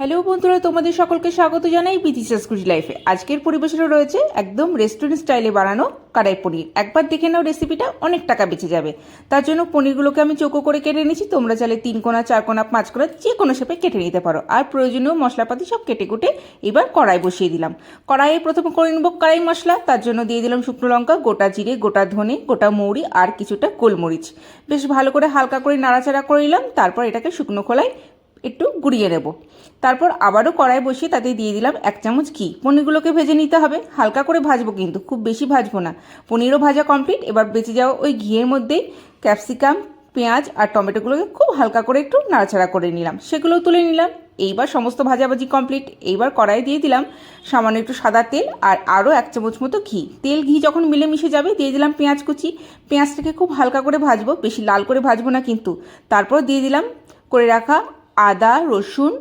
Hello বন্ধুরা, তোমাদের সকলকে স্বাগত জানাই বিথিসাস কুজি লাইফে। আজকের পরিবেশনে রয়েছে একদম রেস্টুরেন্ট স্টাইলে বানানো কড়াই পনির। একবার দেখে নাও রেসিপিটা, অনেক টাকা বেঁচে যাবে। তার জন্য পনিরগুলোকে আমি চৌকো করে কেটে নিয়েছি। তোমরা চাইলে 3 কোনা 4 কোনা 5 কোনা যে কোনো শেপে কেটে নিতে পারো। আর প্রয়োজনীয় মশলাপাতি সব কেটে কুটে এবার কড়াই বসিয়ে দিলাম। কড়াইয়ে প্রথমে করে নেব কড়াই মশলা। তার জন্য দিয়ে দিলাম শুকনো লঙ্কা, গোটা জিরে, গোটা ধনে, গোটা মৌরি আর কিছুটা গোলমরিচ। বেশ ভালো করে হালকা করে নাড়াচাড়া করে নিলাম। তারপর এটাকে শুকনো খোলায় একটু গুঁড়িয়ে নেব। তারপর আবারও কড়াই বসিয়ে তাতে দিয়ে দিলাম 1 চামচ ঘি। পনিরগুলোকে ভেজে নিতে হবে, হালকা করে ভাজবো কিন্তু খুব বেশি ভাজবো না। পনিরও ভাজা কমপ্লিট। এবার বেঁচে যাওয়া ওই ঘিয়ের মধ্যেই ক্যাপসিকাম, পেঁয়াজ আর টমেটোগুলোকে খুব হালকা করে একটু নাড়াচাড়া করে নিলাম, সেগুলো তুলে নিলাম। এইবার সমস্ত ভাজাভাজি কমপ্লিট। এইবার কড়াই দিয়ে দিলাম সামান্য একটু সাদা তেল আর আরও 1 চামচ মতো ঘি। তেল ঘি যখন মিলেমিশে যাবে দিয়ে দিলাম পেঁয়াজ কুচি। পেঁয়াজটাকে খুব হালকা করে ভাজবো, বেশি লাল করে ভাজবো না কিন্তু। তারপর দিয়ে দিলাম করে রাখা আদা, রসুন,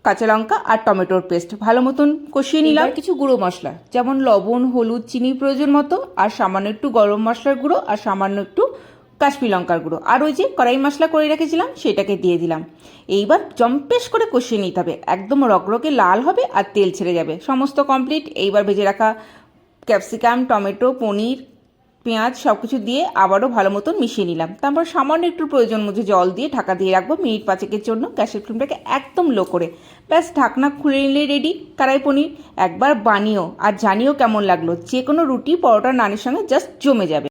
কাঁচা লঙ্কা আর টমেটোর পেস্ট। ভালো মতন কষিয়ে নিলাম। কিছু গুঁড়ো মশলা যেমন লবণ, হলুদ, চিনি প্রয়োজন মতো, আর সামান্য একটু গরম মশলার গুঁড়ো, আর সামান্য একটু কাশ্মীর লঙ্কার গুঁড়ো, আর ওই যে কড়াই মশলা করে রেখেছিলাম সেটাকে দিয়ে দিলাম। এইবার জম্পেশ করে কষিয়ে নিতে হবে, একদম রকরকে লাল হবে আর তেল ছেড়ে যাবে। সমস্ত কমপ্লিট। এইবার ভেজে রাখা ক্যাপসিকাম, টমেটো, পনির, পেঁয়াজ সব কিছু দিয়ে আবারও ভালো মতন মিশিয়ে নিলাম। তারপর সামান্য একটু প্রয়োজন মতো জল দিয়ে ঢাকা দিয়ে রাখবো মিনিট 5 জন্য। গ্যাসের ফ্লেমটাকে একদম লো করে। ব্যাস ঢাকনা খুলে নিলে রেডি কড়াই পনির। একবার বানিও আর জানিও কেমন লাগলো। যে কোনো রুটি, পরোটা, নানের সঙ্গে জাস্ট জমে যাবে।